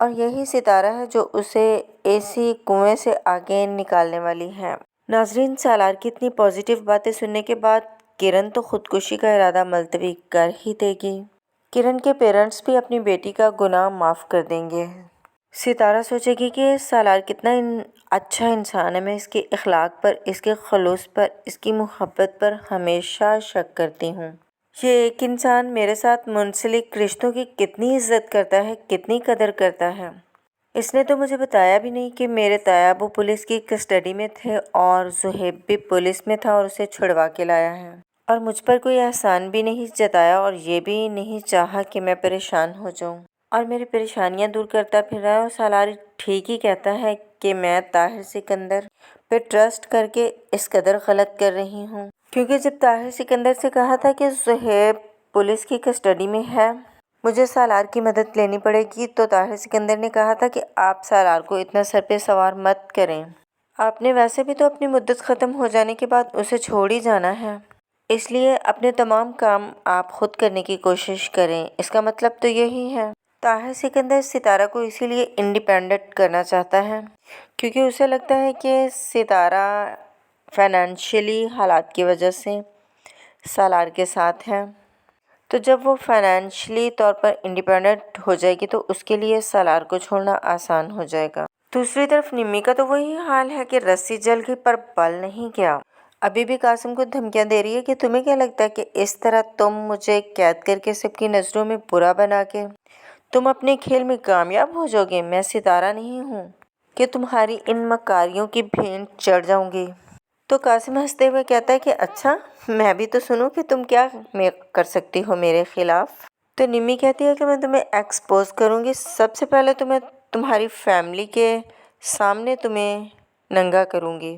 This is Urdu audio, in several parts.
اور یہی ستارہ ہے جو اسے اسی کنویں سے آگے نکالنے والی ہے۔ ناظرین، سالار کی اتنی پازیٹیو باتیں سننے کے بعد کرن تو خودکشی کا ارادہ ملتوی کر ہی دے گی۔ کرن کے پیرنٹس بھی اپنی بیٹی کا گناہ معاف کر دیں گے۔ ستارہ سوچے گی کہ سالار کتنا اچھا انسان ہے، میں اس کے اخلاق پر، اس کے خلوص پر، اس کی محبت پر ہمیشہ شک کرتی ہوں۔ یہ ایک انسان میرے ساتھ منسلک رشتوں کی کتنی عزت کرتا ہے، کتنی قدر کرتا ہے۔ اس نے تو مجھے بتایا بھی نہیں کہ میرے تایا ابو پولیس کی کسٹڈی میں تھے اور زہیب بھی پولیس میں تھا اور اسے چھڑوا کے لایا ہے، اور مجھ پر کوئی احسان بھی نہیں جتایا اور یہ بھی نہیں چاہا کہ میں پریشان ہو جاؤں اور میری پریشانیاں دور کرتا پھر رہا ہے۔ اور سالار ٹھیک ہی کہتا ہے کہ میں طاہر سکندر پہ ٹرسٹ کر کے اس قدر غلط کر رہی ہوں، کیونکہ جب طاہر سکندر سے کہا تھا کہ زہیب پولیس کی کسٹڈی میں ہے، مجھے سالار کی مدد لینی پڑے گی، تو طاہر سکندر نے کہا تھا کہ آپ سالار کو اتنا سر پہ سوار مت کریں، آپ نے ویسے بھی تو اپنی مدت ختم ہو جانے کے بعد اسے چھوڑ ہی جانا ہے، اس لیے اپنے تمام کام آپ خود کرنے کی کوشش کریں۔ اس کا مطلب تو یہی ہے۔ طاہر سکندر ستارہ کو اسی لیے انڈیپینڈنٹ کرنا چاہتا ہے کیونکہ اسے لگتا ہے کہ ستارہ فائنینشلی حالات کی وجہ سے سالار کے ساتھ ہے، تو جب وہ فائنینشلی طور پر انڈیپینڈنٹ ہو جائے گی تو اس کے لیے سالار کو چھوڑنا آسان ہو جائے گا۔ دوسری طرف نمی کا تو وہی حال ہے کہ رسی جل گئی پر بل نہیں گیا، ابھی بھی قاسم کو دھمکیاں دے رہی ہے کہ تمہیں کیا لگتا ہے کہ اس طرح تم مجھے قید کر کے سب کی نظروں میں برا بنا کے تم اپنے کھیل میں کامیاب ہو جاؤ گے؟ میں ستارہ نہیں ہوں کہ تمہاری ان مکاریوں کی بھینٹ چڑھ جاؤں گی۔ تو قاسم ہنستے ہوئے کہتا ہے کہ اچھا، میں بھی تو سنوں کہ تم کیا کر سکتی ہو میرے خلاف۔ تو نمی کہتی ہے کہ میں تمہیں ایکسپوز کروں گی، سب سے پہلے تمہیں تمہاری فیملی کے سامنے تمہیں ننگا کروں گی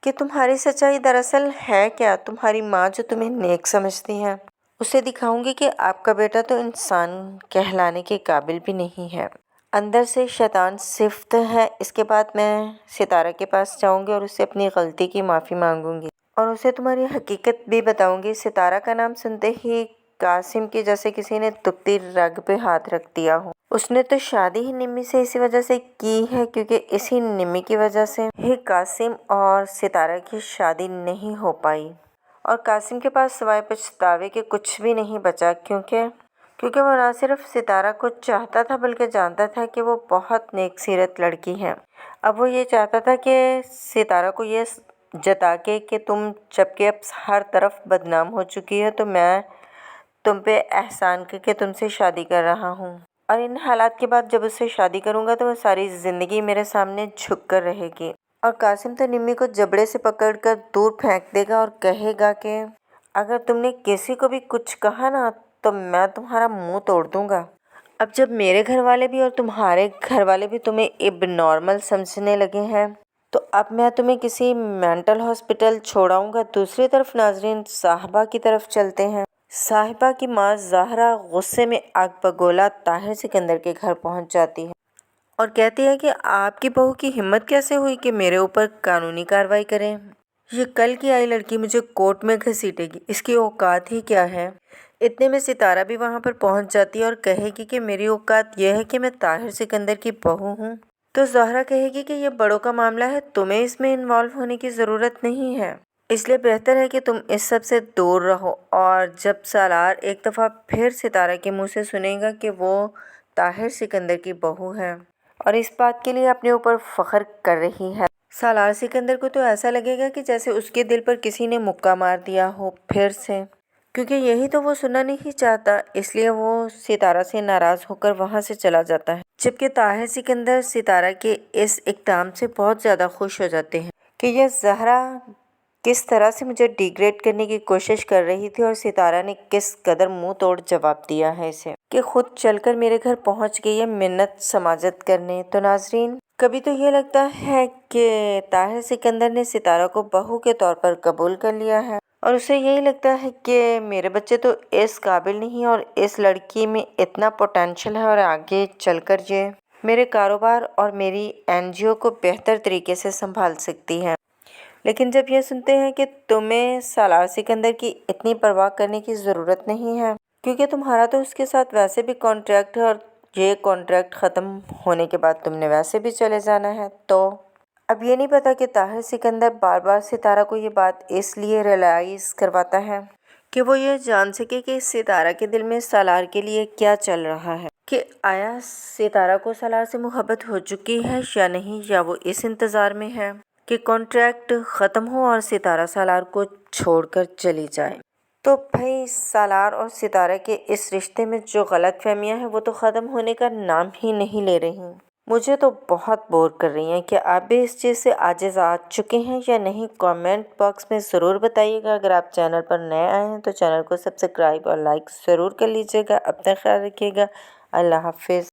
کہ تمہاری سچائی دراصل ہے کیا۔ تمہاری ماں جو تمہیں نیک سمجھتی ہے، اسے دکھاؤں گی کہ آپ کا بیٹا تو انسان کہلانے کے قابل بھی نہیں ہے، اندر سے شیطان صفت ہے۔ اس کے بعد میں ستارہ کے پاس جاؤں گی اور اس سے اپنی غلطی کی معافی مانگوں گی اور اسے تمہاری حقیقت بھی بتاؤں گی۔ ستارہ کا نام سنتے ہی قاسم کی جیسے کسی نے دکھتی رگ پہ ہاتھ رکھ دیا ہو۔ اس نے تو شادی ہی نمی سے اسی وجہ سے کی ہے کیونکہ اسی نمی کی وجہ سے ہی قاسم اور ستارہ کی شادی نہیں ہو پائی، اور قاسم کے پاس سوائے پچھتاوے کے کچھ بھی نہیں بچا کیونکہ وہ نہ صرف ستارہ کو چاہتا تھا بلکہ جانتا تھا کہ وہ بہت نیک سیرت لڑکی ہے۔ اب وہ یہ چاہتا تھا کہ ستارہ کو یہ جتا کے کہ جبکہ اب ہر طرف بدنام ہو چکی ہے تو میں تم پہ احسان کر کے تم سے شادی کر رہا ہوں، اور ان حالات کے بعد جب اس سے شادی کروں گا تو وہ ساری زندگی میرے سامنے جھک کر رہے گی۔ اور قاسم تو نمی کو جبڑے سے پکڑ کر دور پھینک دے گا اور کہے گا کہ اگر تم نے کسی کو بھی کچھ کہا نا تو میں تمہارا منہ توڑ دوں گا۔ اب جب میرے گھر والے بھی اور تمہارے گھر والے بھی تمہیں اب نارمل سمجھنے لگے ہیں تو اب میں تمہیں کسی مینٹل ہاسپٹل چھوڑاؤں گا۔ دوسری طرف ناظرین صاحبہ کی طرف چلتے ہیں۔ صاحبہ کی ماں زہرا غصے میں آگ بگولا طاہر سکندر کے گھر پہنچ جاتی ہے اور کہتی ہے کہ آپ کی بہو کی ہمت کیسے ہوئی کہ میرے اوپر قانونی کارروائی کریں؟ یہ کل کی آئی لڑکی مجھے کورٹ میں گھسیٹے گی، اس کی اوقات ہی کیا ہے؟ اتنے میں ستارہ بھی وہاں پر پہنچ جاتی ہے اور کہے گی کہ میری اوقات یہ ہے کہ میں طاہر سکندر کی بہو ہوں۔ تو زہرا کہے گی کہ یہ بڑوں کا معاملہ ہے، تمہیں اس میں انوالو ہونے کی ضرورت نہیں ہے، اس لیے بہتر ہے کہ تم اس سب سے دور رہو۔ اور جب سالار ایک دفعہ پھر ستارہ کے منہ سے سنے گا کہ وہ طاہر سکندر کی بہو ہے اور اس بات کے لیے اپنے اوپر فخر کر رہی ہے، سالار سکندر کو تو ایسا لگے گا کہ جیسے اس کے دل پر کسی نے مکہ مار دیا ہو پھر سے، کیونکہ یہی تو وہ سننا نہیں چاہتا، اس لیے وہ ستارہ سے ناراض ہو کر وہاں سے چلا جاتا ہے۔ جبکہ طاہر سکندر ستارہ کے اس اقدام سے بہت زیادہ خوش ہو جاتے ہیں کہ یہ زہرا کس طرح سے مجھے ڈیگریڈ کرنے کی کوشش کر رہی تھی اور ستارہ نے کس قدر منہ توڑ جواب دیا ہے اسے کہ خود چل کر میرے گھر پہنچ گئی ہے منت سماجت کرنے۔ تو ناظرین کبھی تو یہ لگتا ہے کہ طاہر سکندر نے ستارہ کو بہو کے طور پر قبول کر لیا ہے اور اسے یہی لگتا ہے کہ میرے بچے تو اس قابل نہیں اور اس لڑکی میں اتنا پوٹینشیل ہے اور آگے چل کر یہ میرے کاروبار اور میری NGO کو بہتر طریقے سے سنبھال سکتی ہے۔ لیکن جب یہ سنتے ہیں کہ تمہیں سالار سکندر کی اتنی پرواہ کرنے کی ضرورت نہیں ہے کیونکہ تمہارا تو اس کے ساتھ ویسے بھی کانٹریکٹ ہے اور یہ کانٹریکٹ ختم ہونے کے بعد تم نے ویسے بھی چلے جانا ہے۔ تو اب یہ نہیں پتا کہ طاہر سکندر بار بار ستارہ کو یہ بات اس لیے ریئلائز کرواتا ہے کہ وہ یہ جان سکے کہ ستارہ کے دل میں سالار کے لیے کیا چل رہا ہے، کہ آیا ستارہ کو سالار سے محبت ہو چکی ہے یا نہیں، یا وہ اس انتظار میں ہے کہ کانٹریکٹ ختم ہو اور ستارہ سالار کو چھوڑ کر چلی جائے۔ تو بھائی سالار اور ستارہ کے اس رشتے میں جو غلط فہمیاں ہیں وہ تو ختم ہونے کا نام ہی نہیں لے رہی۔ مجھے تو بہت بور کر رہی ہیں۔ کہ آپ بھی اس چیز سے عاجز آ چکے ہیں یا نہیں، کامنٹ باکس میں ضرور بتائیے گا۔ اگر آپ چینل پر نئے آئے ہیں تو چینل کو سبسکرائب اور لائک ضرور کر لیجیے گا۔ اپنا خیال رکھیے گا۔ اللہ حافظ۔